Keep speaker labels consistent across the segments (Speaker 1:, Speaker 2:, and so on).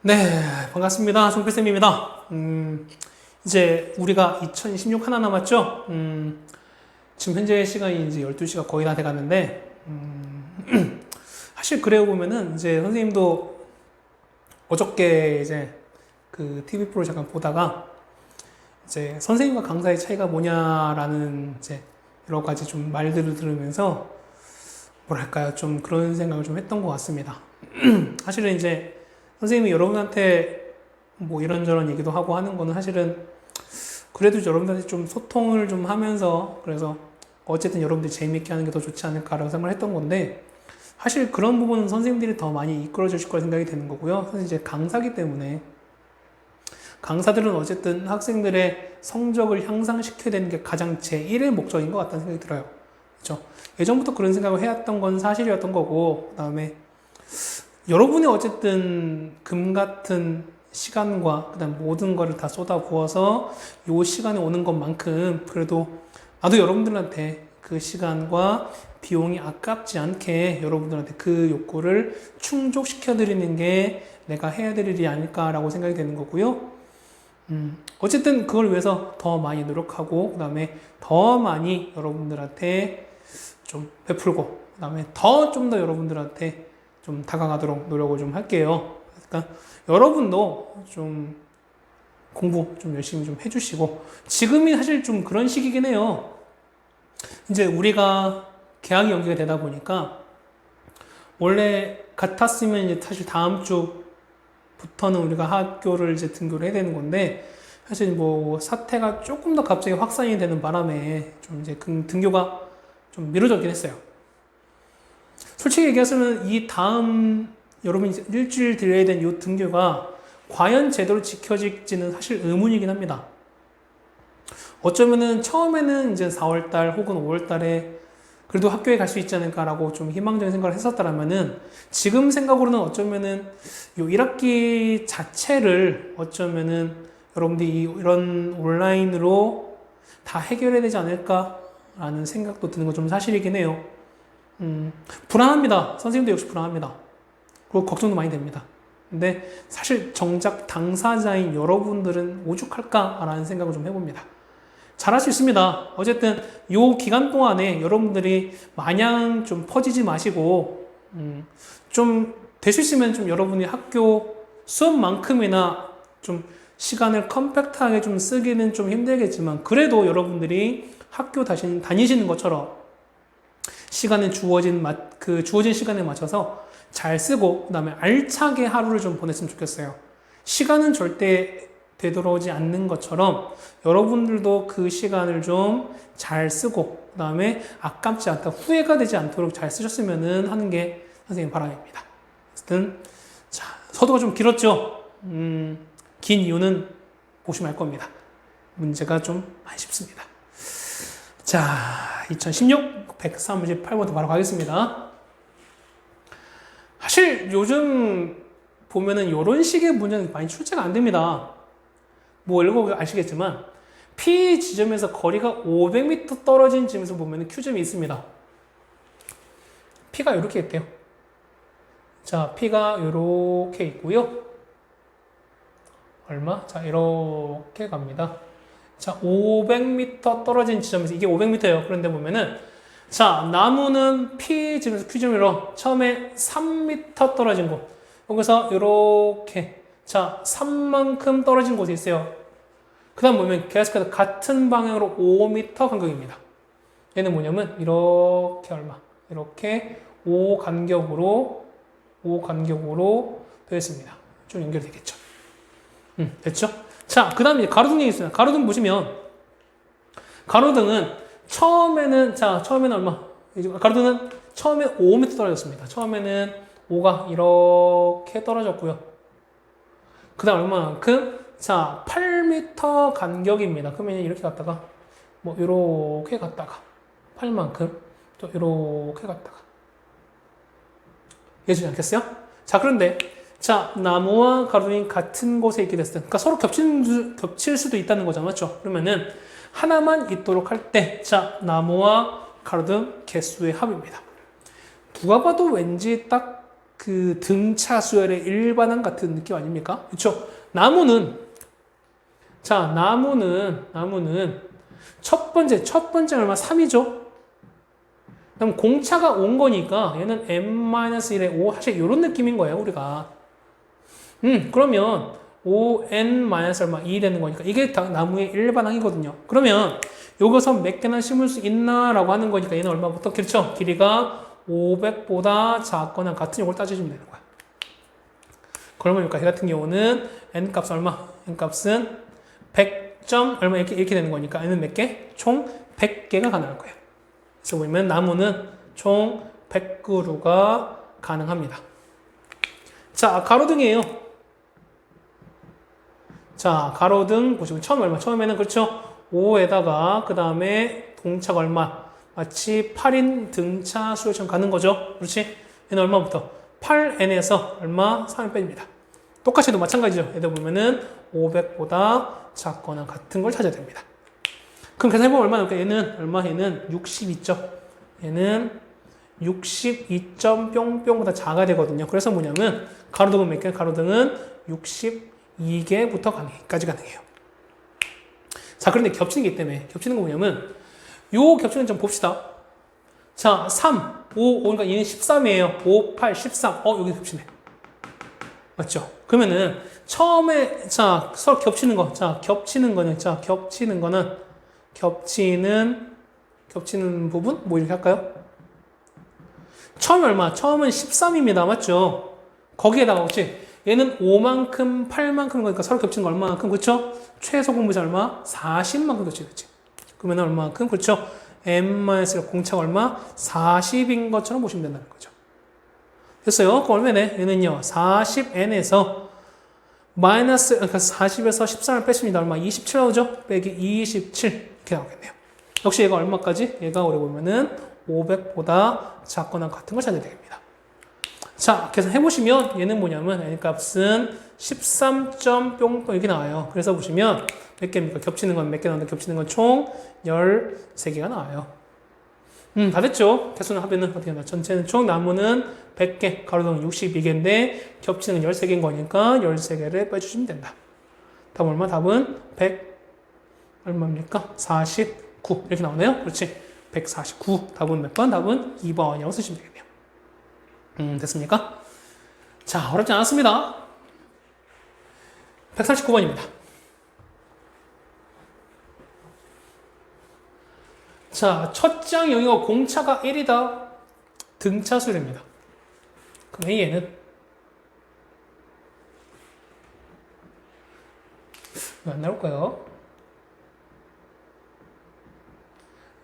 Speaker 1: 네, 반갑습니다. 송필쌤입니다. 이제 우리가 2016 하나 남았죠? 지금 현재 시간이 이제 12시가 거의 다 돼가는데, 사실 그래 보면은 이제 선생님도 어저께 이제 그 TV 프로 잠깐 보다가 이제 선생님과 강사의 차이가 뭐냐라는 이제 여러 가지 좀 말들을 들으면서 뭐랄까요? 좀 그런 생각을 좀 했던 것 같습니다. 사실은 이제 선생님이 여러분한테 뭐 이런저런 얘기도 하고 하는 거는 사실은 그래도 여러분들한테 좀 소통을 좀 하면서 그래서 어쨌든 여러분들이 재미있게 하는 게 더 좋지 않을까라고 생각을 했던 건데 사실 그런 부분은 선생님들이 더 많이 이끌어 주실 거라 생각이 되는 거고요. 사실 이제 강사기 때문에 강사들은 어쨌든 학생들의 성적을 향상시켜야 되는 게 가장 제1의 목적인 것 같다는 생각이 들어요. 그렇죠? 예전부터 그런 생각을 해왔던 건 사실이었던 거고 그 다음에 여러분이 어쨌든 금 같은 시간과 그다음 모든 거를 다 쏟아부어서 요 시간에 오는 것만큼 그래도 나도 여러분들한테 그 시간과 비용이 아깝지 않게 여러분들한테 그 욕구를 충족시켜 드리는 게 내가 해야 될 일이 아닐까라고 생각이 되는 거고요. 어쨌든 그걸 위해서 더 많이 노력하고 그 다음에 더 많이 여러분들한테 좀 베풀고 그 다음에 좀 더 여러분들한테 좀 다가가도록 노력을 좀 할게요. 그러니까 여러분도 좀 공부 좀 열심히 좀 해주시고 지금이 사실 좀 그런 시기긴 해요. 이제 우리가 개학이 연기가 되다 보니까 원래 같았으면 이제 사실 다음 주부터는 우리가 학교를 이제 등교를 해야 되는 건데 사실 뭐 사태가 조금 더 갑자기 확산이 되는 바람에 좀 이제 등교가 좀 미뤄졌긴 했어요. 솔직히 얘기하자면 이 다음 여러분 이제 일주일 드려야 된 이 등교가 과연 제대로 지켜질지는 사실 의문이긴 합니다. 어쩌면은 처음에는 이제 4월달 혹은 5월달에 그래도 학교에 갈 수 있지 않을까라고 좀 희망적인 생각을 했었다라면은 지금 생각으로는 어쩌면은 요 1학기 자체를 어쩌면은 여러분들이 이런 온라인으로 다 해결해야 되지 않을까라는 생각도 드는 건 좀 사실이긴 해요. 불안합니다. 선생님도 역시 불안합니다. 그리고 걱정도 많이 됩니다. 근데 사실 정작 당사자인 여러분들은 오죽할까라는 생각을 좀 해봅니다. 잘할 수 있습니다. 어쨌든 요 기간 동안에 여러분들이 마냥 좀 퍼지지 마시고 좀 될 수 있으면 좀 여러분이 학교 수업만큼이나 좀 시간을 컴팩트하게 좀 쓰기는 좀 힘들겠지만 그래도 여러분들이 학교 다니시는 것처럼 시간에 주어진 시간에 맞춰서 잘 쓰고 그다음에 알차게 하루를 좀 보냈으면 좋겠어요. 시간은 절대 되돌아오지 않는 것처럼 여러분들도 그 시간을 좀 잘 쓰고 그다음에 아깝지 않다 후회가 되지 않도록 잘 쓰셨으면 하는 게 선생님 바람입니다. 어쨌든 자 서두가 좀 길었죠. 긴 이유는 보시면 알 겁니다. 문제가 좀 많이 쉽습니다. 자, 2016 138번부터 바로 가겠습니다. 사실 요즘 보면은 이런 식의 문제는 많이 출제가 안 됩니다. 뭐 읽어보면 아시겠지만 P 지점에서 거리가 500m 떨어진 지점에서 보면은 Q점이 있습니다. P가 이렇게 있대요. 자, P가 이렇게 있고요. 얼마? 자, 이렇게 갑니다. 자, 500m 떨어진 지점에서 이게 500m예요. 그런데 보면은 자, 나무는 P 지점에서 Q점으로 처음에 3m 떨어진 곳. 여기서 이렇게 자, 3만큼 떨어진 곳이 있어요. 그 다음 보면 계속해서 같은 방향으로 5m 간격입니다. 얘는 뭐냐면 이렇게 얼마? 이렇게 5 간격으로 되어 있습니다. 좀 연결되겠죠. 됐죠? 자, 그 다음에 가로등이 있어요. 가로등 보시면 가로등은 처음에는 얼마? 가로등은 처음에 5m 떨어졌습니다. 처음에는 5가 이렇게 떨어졌고요. 그 다음 얼마만큼? 자, 8m 간격입니다. 그러면 이렇게 갔다가 뭐 이렇게 갔다가 8만큼 또 이렇게 갔다가 이해되지 않겠어요? 자, 그런데 자, 나무와 가로등이 같은 곳에 있게 됐을 때, 그러니까 서로 겹칠 수도 있다는 거잖아, 맞죠? 그러면은 하나만 있도록 할 때, 자, 나무와 가로등 개수의 합입니다. 누가 봐도 왠지 딱 그 등차 수열의 일반항 같은 느낌 아닙니까? 그렇죠? 나무는 첫 번째 얼마? 3이죠? 그럼 공차가 온 거니까 얘는 n-1의 5 사실 이런 느낌인 거예요, 우리가. 그러면 5n 얼마? 2 되는 거니까 이게 나무의 일반항이거든요. 그러면 요것서 몇 개나 심을 수 있나? 라고 하는 거니까 얘는 얼마부터? 그렇죠? 길이가 500보다 작거나 같은 요걸 따져주면 되는 거야. 그러면 이 같은 경우는 n 값 얼마? n 값은 100점 얼마 이렇게 되는 거니까 n은 몇 개? 총 100개가 가능할 거예요. 그래서 보면 나무는 총 100그루가 가능합니다. 자, 가로등이에요. 자, 가로등 보시면 처음 얼마? 처음에는 그렇죠? 5에다가 그 다음에 동차가 얼마? 마치 8인 등차 수열처럼 가는 거죠. 그렇지? 얘는 얼마부터? 8n에서 얼마? 3을 뺍니다. 똑같이도 마찬가지죠. 얘들 보면은 500보다 작거나 같은 걸 찾아야 됩니다. 그럼 계산해보면 얼마 나올까? 얘는 얼마? 얘는 62점. 얘는 62점 뿅뿅보다 작아야 되거든요. 그래서 뭐냐면 가로등은 몇 개? 가로등은 62개부터 까지 가능해요. 자, 그런데 겹치는 게 있기 때문에 겹치는 거 뭐냐면 요 겹치는 좀 봅시다. 자, 3, 5, 그러니까 얘는 13이에요. 5, 8, 13. 여기 겹치네. 맞죠? 그러면은 처음에 자, 서로 겹치는 거. 자, 겹치는 거는 겹치는 부분 뭐 이렇게 할까요? 처음이 얼마? 처음은 13입니다. 맞죠? 거기에다가 그렇지? 얘는 5만큼, 8만큼 거니까 서로 겹치는 거 얼마만큼? 그렇죠? 최소 공분자 얼마? 40만큼 겹치겠지. 그러면 얼마만큼? 그렇죠? n-1 공차가 얼마? 40인 것처럼 보시면 된다는 거죠. 됐어요? 그럼 얼마네? 얘는요, 40n에서 그러니까 40에서 13을 뺐습니다. 얼마? 27 나오죠? 빼기 27. 이렇게 나오겠네요. 역시 얘가 얼마까지? 얘가 오래 보면은 500보다 작거나 같은 걸 찾아야 되겠습니다. 자, 계산해보시면 얘는 뭐냐면 n 값은 13점 뿅뿅 이렇게 나와요. 그래서 보시면 몇 개입니까? 겹치는 건 몇 개 나오는데 겹치는 건 총 13개가 나와요. 다 됐죠? 개수는 하면은 어떻게 되나? 전체는 총 나무는 100개, 가로등 62개인데 겹치는 건 13개인 거니까 13개를 빼주시면 된다. 답은 얼마? 답은 100 얼마입니까? 49 이렇게 나오네요. 그렇지? 149 답은 몇 번? 답은 2번이라고 쓰시면 되겠네요. 됐습니까? 자, 어렵지 않았습니다. 149번입니다. 자, 첫장 영역가 공차가 1이다. 등차 수열입니다. 그럼 A에는 왜 안 나올까요?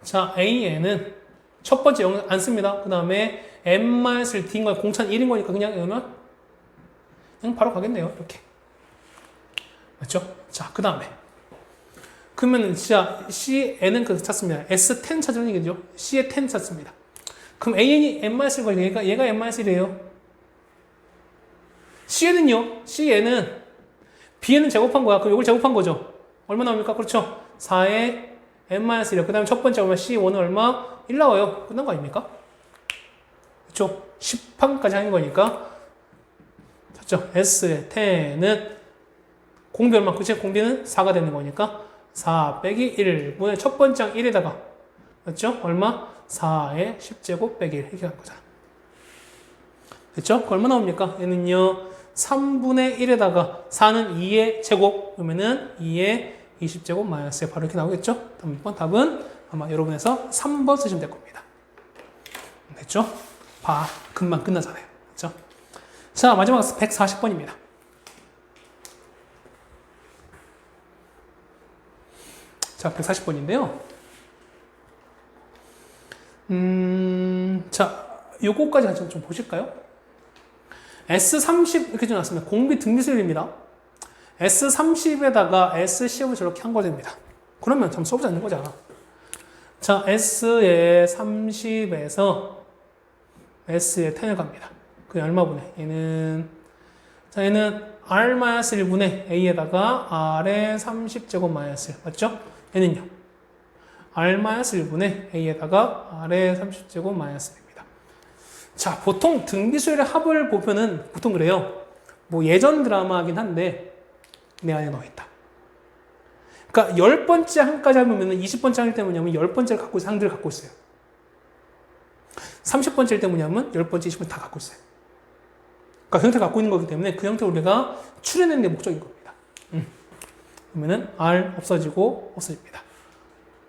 Speaker 1: 자, A에는 첫 번째 영역 안 씁니다. 그 다음에 n-를 D인 거야. 공차는 1인 거니까 그냥 바로 가겠네요. 이렇게. 맞죠? 자, 그 다음에 그러면 진짜 Cn은 그 찾습니다. S10 찾으는 얘기죠. C의 10 찾습니다. 그럼 An이 n-1 거니까 얘가 n-1이에요. Cn은 B에는 제곱한 거야. 그럼 이걸 제곱한 거죠. 얼마 나옵니까? 그렇죠. 4에 n-1. 그 다음에 첫 번째 얼마? C1은 얼마? 1 나와요. 끝난 거 아닙니까? 그렇죠. 10판까지 하는 거니까. 맞죠? S의 10은 공비 얼마? 그치? 공비는 4가 되는 거니까 4 빼기 1분의 첫 번째 항 1에다가 맞죠? 얼마? 4의 10제곱 빼기 1 이렇게 갈 거잖아. 됐죠? 얼마 나옵니까? 얘는요 3분의 1에다가 4는 2의 제곱 그러면은 2의 20제곱 마이너스 바로 이렇게 나오겠죠? 답은 아마 여러분에서 3번 쓰시면 될 겁니다. 됐죠? 금방 끝나잖아요. 그렇죠? 자, 마지막 140번입니다. 자, 140번인데요. 자, 요거까지 같이 좀 보실까요? S30 이렇게 적어놨습니다. 공비 등비수열입니다. S30에다가 SCF을 저렇게 한 거 됩니다. 그러면 참 써보지 않는 거잖아. 자, S의 30에서 S의 10을 갑니다. 그게 얼마분의? 얘는 R-1분의 A에다가 R의 30제곱 마이너스 1. 맞죠? 얘는요. R-1분의 A에다가 R의 30제곱 마이너스 1입니다. 자, 보통 등비수열의 합을 보면은 보통 그래요. 뭐 예전 드라마긴 한데 내 안에 넣어있다. 그러니까 10번째 항까지 하면 20번째 항일 때 뭐냐면 10번째를 갖고 있어요. 항들을 갖고 있어요. 30번째일 때 뭐냐면 10번째, 20번째 다 갖고 있어요. 그러니까 그 형태를 갖고 있는 거기 때문에 그 형태를 우리가 추려내는 게 목적인 겁니다. 그러면은 R 없어지고 없어집니다.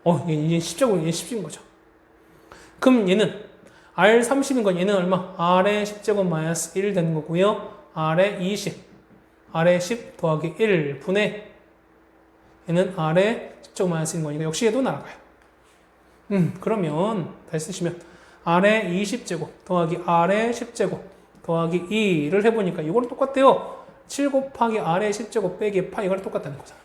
Speaker 1: 얘는 10제곱, 얘는 10인 거죠. 그럼 얘는 R 30인 건 얘는 얼마? R의 10제곱 마이너스 1 되는 거고요. R의 20, R의 10 더하기 1 분의 얘는 R의 10제곱 마이너스 1인 거니까 역시 얘도 날아가요. 그러면 다시 쓰시면 R의 20제곱 더하기 R의 10제곱 더하기 2를 해보니까 이거랑 똑같대요. 7 곱하기 R의 10제곱 빼기 파 이거랑 똑같다는 거잖아.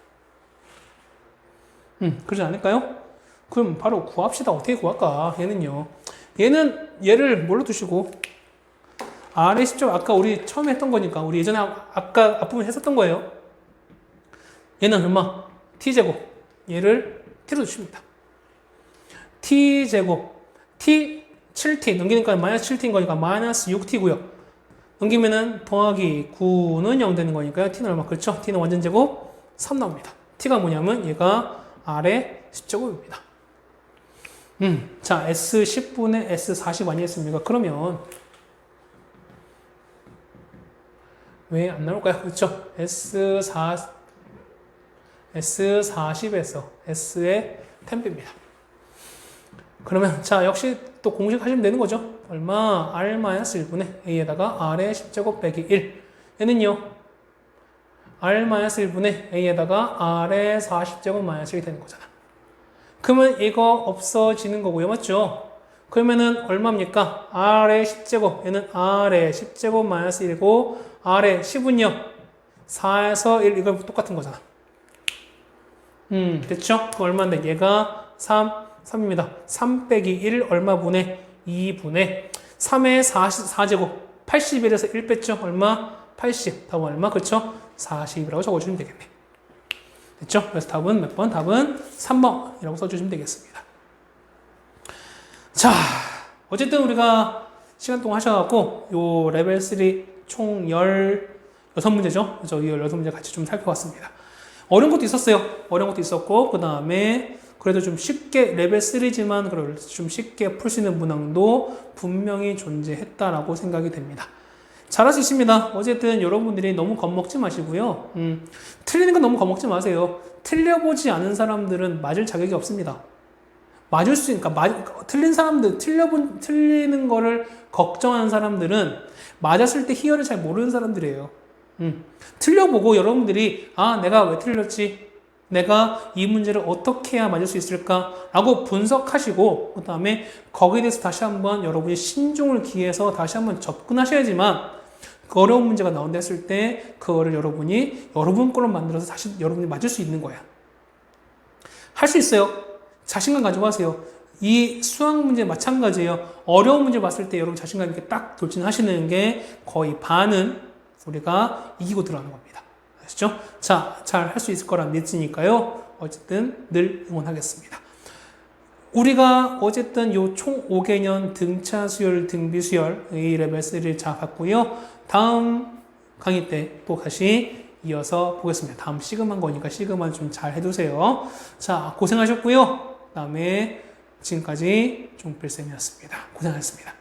Speaker 1: 그러지 않을까요? 그럼 바로 구합시다. 어떻게 구할까? 얘는 얘를 뭘로 두시고 R의 10제곱 아까 우리 처음에 했던 거니까 우리 예전에 아까 앞부분 했었던 거예요. 얘는 얼마? T제곱 얘를 T로 두십니다. T제곱 T 7T 넘기니까 마이너스 7T인 거니까 마이너스 6T고요. 넘기면은 더하기 9는 0 되는 거니까요. T는 얼마? 그렇죠? T는 완전 제곱 3 나옵니다. T가 뭐냐면 얘가 R의 10제곱입니다. 자, S10분의 S40 아니겠습니까? 그러면 왜 안 나올까요? 그렇죠? S40에서 S의 10배입니다. 그러면 자, 역시 또 공식 하시면 되는 거죠. 얼마? R-1분의 A에다가 R의 10제곱 빼기 1. 얘는요. R-1분의 A에다가 R의 40제곱 마이너스 1이 되는 거잖아. 그러면 이거 없어지는 거고요. 맞죠? 그러면은 얼마입니까? R의 10제곱. 얘는 R의 10제곱 마이너스 1이고 R의 10은요. 4에서 1. 이건 똑같은 거잖아. 됐죠? 그 얼마인데? 얘가 3입니다. 3 빼기 1 얼마분의 2분의 3의 4제곱 81에서 1 뺐죠? 얼마? 80. 답은 얼마? 그렇죠? 40이라고 적어주시면 되겠네. 됐죠? 그래서 답은 몇 번? 답은 3번이라고 써주시면 되겠습니다. 자, 어쨌든 우리가 시간 동안 하셔갖고 요 레벨 3 총 16문제죠? 그래서 이 16문제 같이 좀 살펴봤습니다. 어려운 것도 있었어요. 어려운 것도 있었고 그 다음에 그래도 좀 쉽게 레벨 3지만 그걸 좀 쉽게 풀 수 있는 문항도 분명히 존재했다라고 생각이 됩니다. 잘할 수 있습니다. 어쨌든 여러분들이 너무 겁먹지 마시고요. 틀리는 건 너무 겁먹지 마세요. 틀려보지 않은 사람들은 맞을 자격이 없습니다. 맞을 수 있으니까 틀린 사람들, 틀리는 거를 걱정하는 사람들은 맞았을 때 희열을 잘 모르는 사람들이에요. 틀려보고 여러분들이 내가 왜 틀렸지? 내가 이 문제를 어떻게 해야 맞을 수 있을까? 라고 분석하시고 그 다음에 거기에 대해서 다시 한번 여러분이 신중을 기해서 다시 한번 접근하셔야지만 그 어려운 문제가 나온다 했을 때 그거를 여러분이 여러분 걸로 만들어서 다시 여러분이 맞을 수 있는 거야. 할 수 있어요. 자신감 가지고 하세요. 이 수학 문제 마찬가지예요. 어려운 문제 봤을 때 여러분 자신감 있게 딱 돌진하시는 게 거의 반은 우리가 이기고 들어가는 겁니다. 아시죠? 자, 잘 할 수 있을 거라 믿으니까요. 어쨌든 늘 응원하겠습니다. 우리가 어쨌든 요 총 5개년 등차 수열, 등비 수열 이 레벨 3를 잡았고요. 다음 강의 때 또 다시 이어서 보겠습니다. 다음 시그마인 거니까 시그마 좀 잘 해두세요. 자, 고생하셨고요. 그 다음에 지금까지 종필쌤이었습니다. 고생하셨습니다.